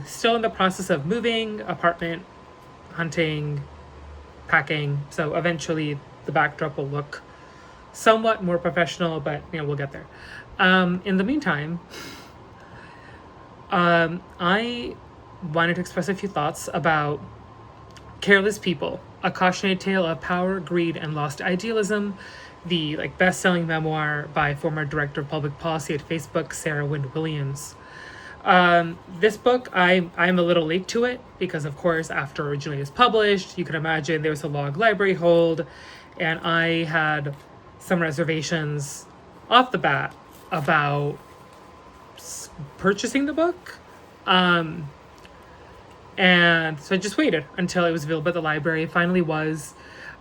Still in the process of moving, apartment, hunting, packing. So eventually the backdrop will look somewhat more professional, but we'll get there. In the meantime, I wanted to express a few thoughts about Careless People, a cautionary tale of power, greed, and lost idealism, the best-selling memoir by former director of public policy at Facebook, Sarah Wynne Williams. This book, I'm a little late to it because, of course, after originally it was published, you can imagine there was a long library hold, and I had some reservations off the bat about purchasing the book. And so I just waited until it was available at the library. It finally was,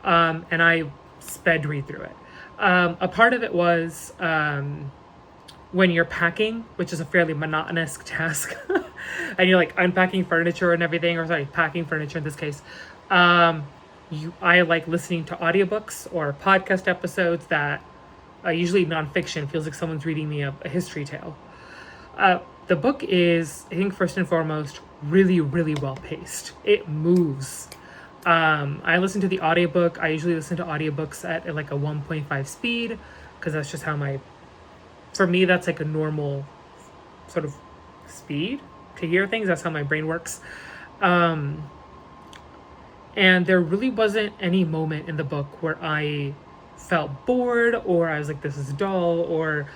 and I sped read through it. A part of it was when you're packing, which is a fairly monotonous task, and you're unpacking furniture and everything, or sorry, packing furniture in this case. I like listening to audiobooks or podcast episodes that usually nonfiction, feels like someone's reading me a history tale. The book is, I think, first and foremost, really, really well paced. It moves. I listen to the audiobook. I usually listen to audiobooks at a 1.5 speed because that's just how for me, that's a normal sort of speed to hear things. That's how my brain works. And there really wasn't any moment in the book where I felt bored or I was like, this is dull or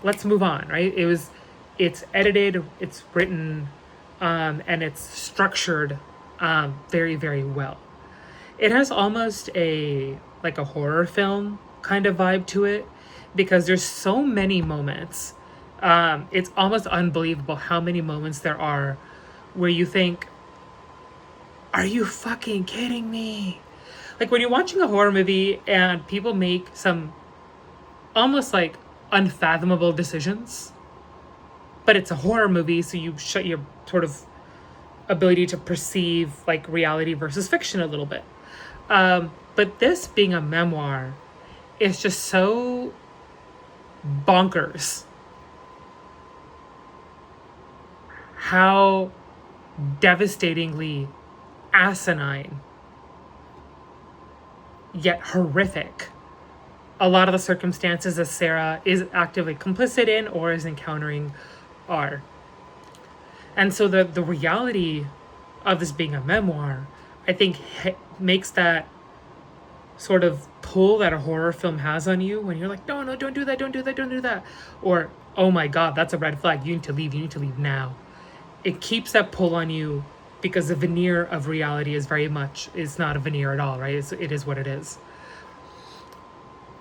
let's move on, right? It's edited, it's written, and it's structured very, very well. It has almost a horror film kind of vibe to it because there's so many moments. It's almost unbelievable how many moments there are where you think, are you fucking kidding me? When you're watching a horror movie and people make some almost unfathomable decisions, but it's a horror movie, so you shut your sort of ability to perceive reality versus fiction a little bit. But this being a memoir is just so bonkers how devastatingly asinine yet horrific a lot of the circumstances that Sarah is actively complicit in or is encountering are. And so the reality of this being a memoir, I think, makes that sort of pull that a horror film has on you when you're like, no, don't do that, don't do that, don't do that. Or, oh my God, that's a red flag. You need to leave now. It keeps that pull on you because the veneer of reality is not a veneer at all, right? It is what it is.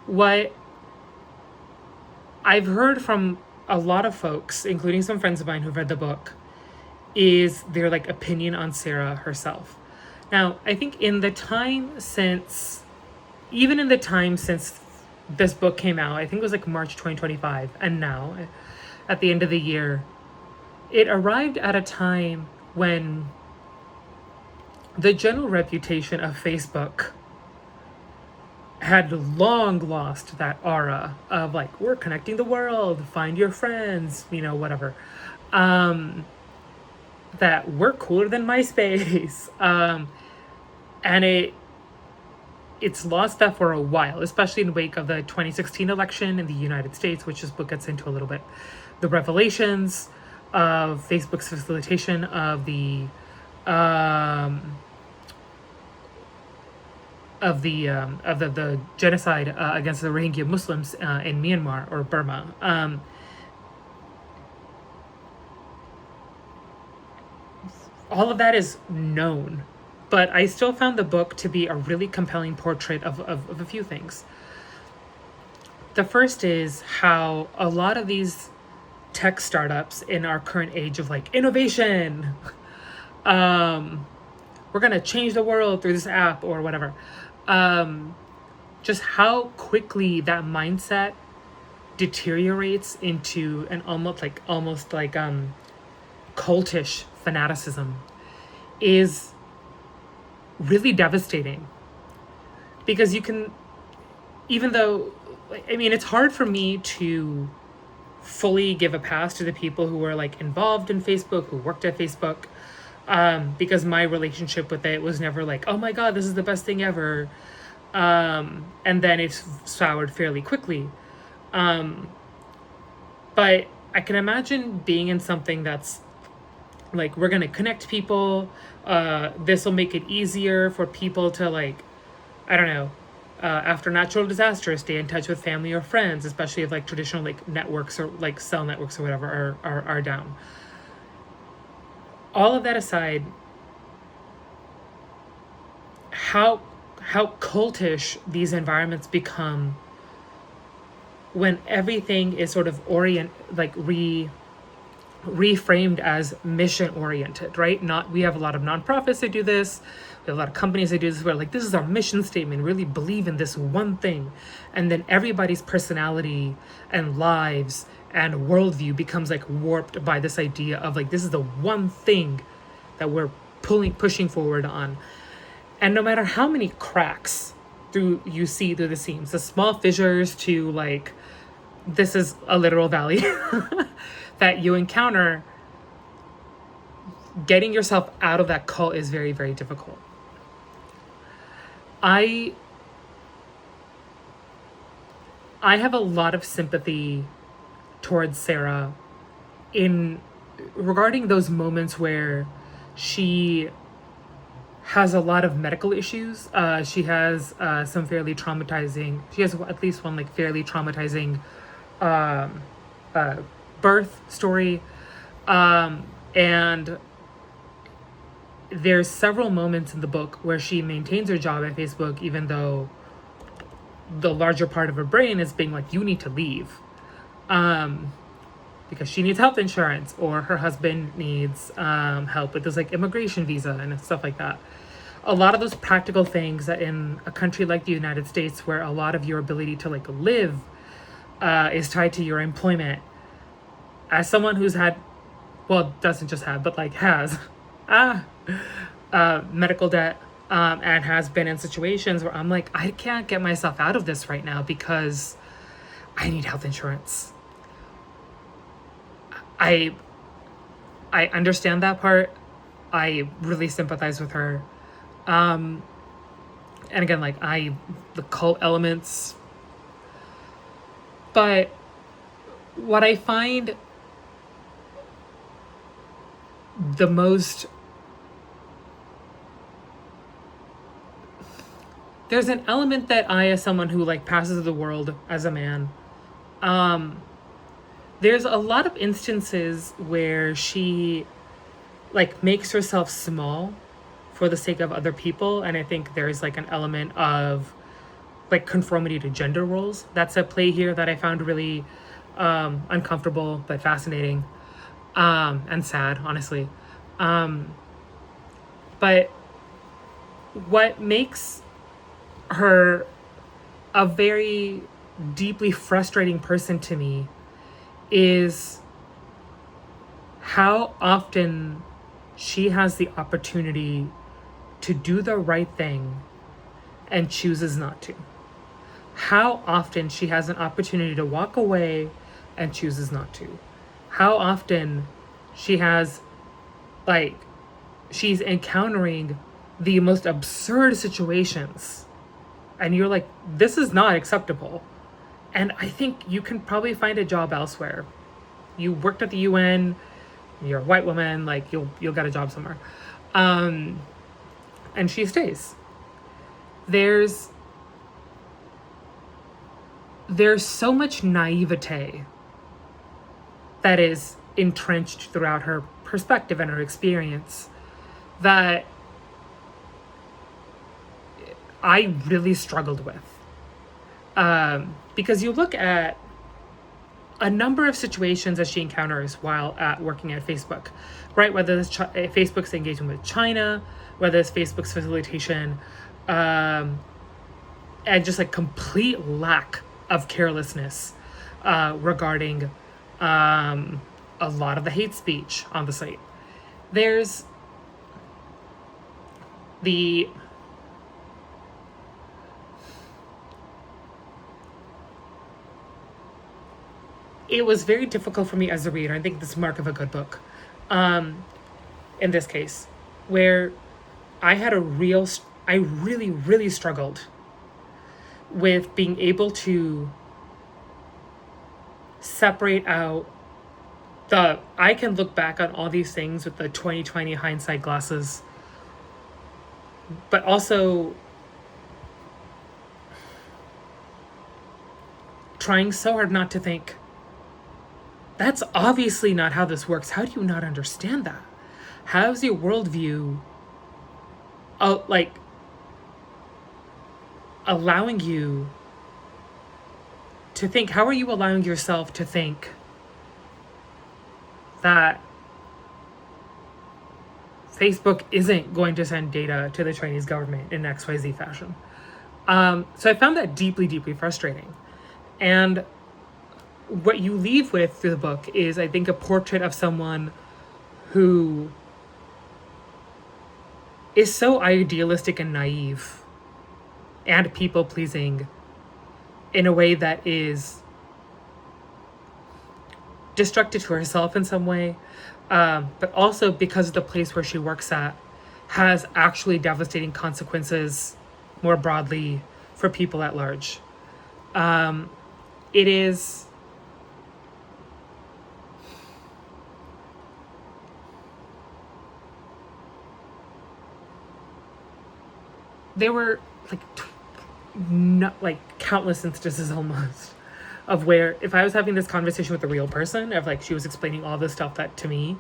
What I've heard from a lot of folks, including some friends of mine who've read the book, is their opinion on Sarah herself. Now, I think in the time since this book came out, I think it was March 2025, and now, at the end of the year, it arrived at a time when the general reputation of Facebook had long lost that aura of we're connecting the world, find your friends, whatever. That we're cooler than MySpace. And it's lost that for a while, especially in the wake of the 2016 election in the United States, which this book gets into a little bit. The revelations of Facebook's facilitation of the genocide against the Rohingya Muslims in Myanmar or Burma. All of that is known, but I still found the book to be a really compelling portrait of a few things. The first is how a lot of these tech startups in our current age of innovation, we're going to change the world through this app or whatever. Just how quickly that mindset deteriorates into an almost cultish fanaticism is really devastating. Because you can, even though, it's hard for me to fully give a pass to the people who were like involved in Facebook, who worked at Facebook, because my relationship with it was never like, oh my god, this is the best thing ever. And then it's soured fairly quickly. But I can imagine being in something that's like, we're gonna connect people. This will make it easier for people to, like, I don't know, after natural disasters, stay in touch with family or friends, especially if like traditional like networks or like cell networks or whatever are down. All of that aside, how cultish these environments become when everything is sort of reframed as mission oriented, right? Not, we have a lot of nonprofits that do this. We have a lot of companies that do this where like, this is our mission statement, really believe in this one thing. And then everybody's personality and lives and worldview becomes like warped by this idea of like, this is the one thing that we're pushing forward on. And no matter how many cracks you see through the seams, the small fissures to like, this is a literal valley that you encounter, getting yourself out of that cult is very, very difficult. I have a lot of sympathy towards Sarah in regarding those moments where she has a lot of medical issues. She has some fairly traumatizing. She has at least one like fairly traumatizing birth story, and there's several moments in the book where she maintains her job at Facebook, even though the larger part of her brain is being like, you need to leave, because she needs health insurance or her husband needs help with this like immigration visa and stuff like that. A lot of those practical things that in a country like the United States, where a lot of your ability to like live is tied to your employment. As someone who's had, well, doesn't just have, but like has medical debt, and has been in situations where I'm like, I can't get myself out of this right now because I need health insurance. I understand that part. I really sympathize with her. And again, like the cult elements. But what I find the most, there's an element that I, as someone who like passes the world as a man, there's a lot of instances where she like makes herself small for the sake of other people. And I think there's like an element of like conformity to gender roles that's at play here that I found really uncomfortable but fascinating, and sad, honestly. But what makes her a very deeply frustrating person to me is how often she has the opportunity to do the right thing and chooses not to. How often she has an opportunity to walk away and chooses not to. How often she has, like, she's encountering the most absurd situations and you're like, this is not acceptable. And I think you can probably find a job elsewhere. You worked at the UN, you're a white woman, like you'll get a job somewhere. And she stays. There's so much naivete that is entrenched throughout her perspective and her experience that I really struggled with. Because you look at a number of situations that she encounters while working at Facebook, right? Whether it's Facebook's engagement with China, whether it's Facebook's facilitation, and just like complete lack of carelessness regarding a lot of the hate speech on the site. There's the it was very difficult for me as a reader. I think this is mark of a good book. In this case, where I really, really struggled with being able to separate out I can look back on all these things with the 2020 hindsight glasses, but also trying so hard not to think, that's obviously not how this works. How do you not understand that? How's your worldview allowing you to think? How are you allowing yourself to think that Facebook isn't going to send data to the Chinese government in XYZ fashion? So I found that deeply, deeply frustrating. And what you leave with through the book is, I think, a portrait of someone who is so idealistic and naive and people-pleasing in a way that is destructive to herself in some way, but also because of the place where she works at has actually devastating consequences more broadly for people at large. It is there were countless instances almost of where, if I was having this conversation with a real person, of she was explaining all this stuff that to me,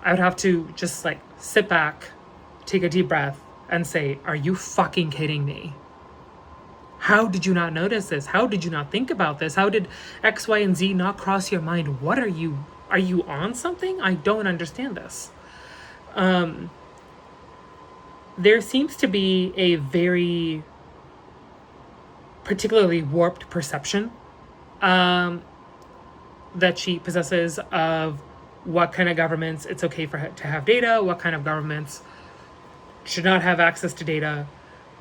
I would have to just sit back, take a deep breath, and say, are you fucking kidding me? How did you not notice this? How did you not think about this? How did X, Y, and Z not cross your mind? What are you on something? I don't understand this. There seems to be a very particularly warped perception that she possesses of what kind of governments it's okay for her to have data, what kind of governments should not have access to data,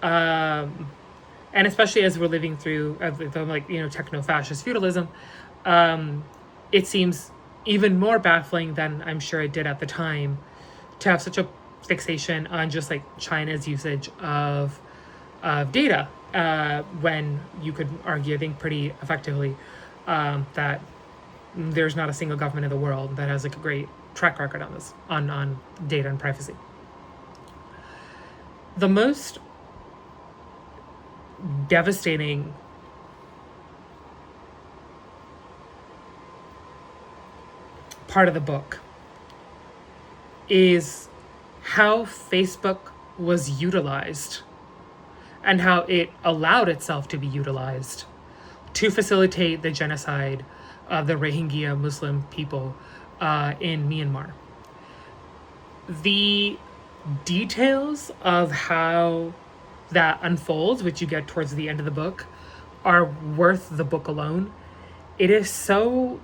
and especially as we're living through techno-fascist feudalism, it seems even more baffling than I'm sure it did at the time to have such a fixation on just China's usage of data, when you could argue, I think, pretty effectively that there's not a single government in the world that has a great track record on this, on data and privacy. The most devastating part of the book is how Facebook was utilized and how it allowed itself to be utilized to facilitate the genocide of the Rohingya Muslim people in Myanmar. The details of how that unfolds, which you get towards the end of the book, are worth the book alone. It is so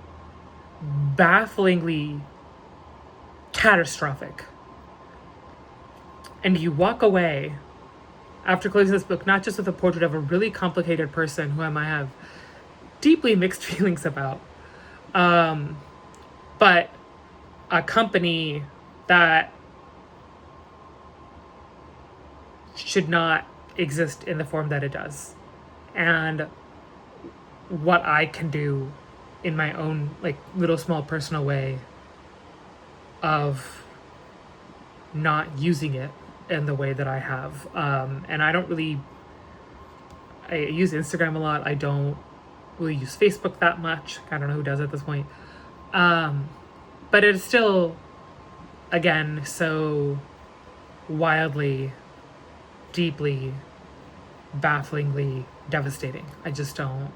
bafflingly catastrophic. And you walk away after closing this book, not just with a portrait of a really complicated person who I might have deeply mixed feelings about, but a company that should not exist in the form that it does. And what I can do in my own little small personal way of not using it in the way that I have. And I use Instagram a lot. I don't really use Facebook that much. I don't know who does at this point. But it's still, again, so wildly, deeply, bafflingly devastating. I just don't.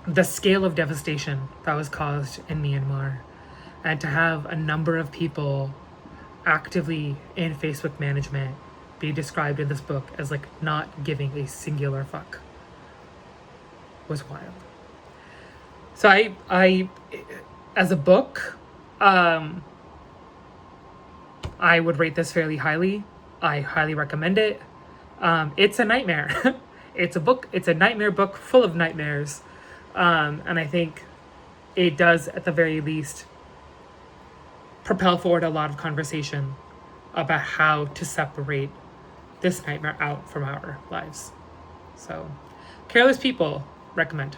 The scale of devastation that was caused in Myanmar, and to have a number of people actively in Facebook management be described in this book as not giving a singular fuck, was wild. So I as a book, I would rate this fairly highly. I highly recommend it. It's a nightmare. It's a nightmare book full of nightmares. And I think it does, at the very least, propel forward a lot of conversation about how to separate this nightmare out from our lives. So, Careless People, recommend.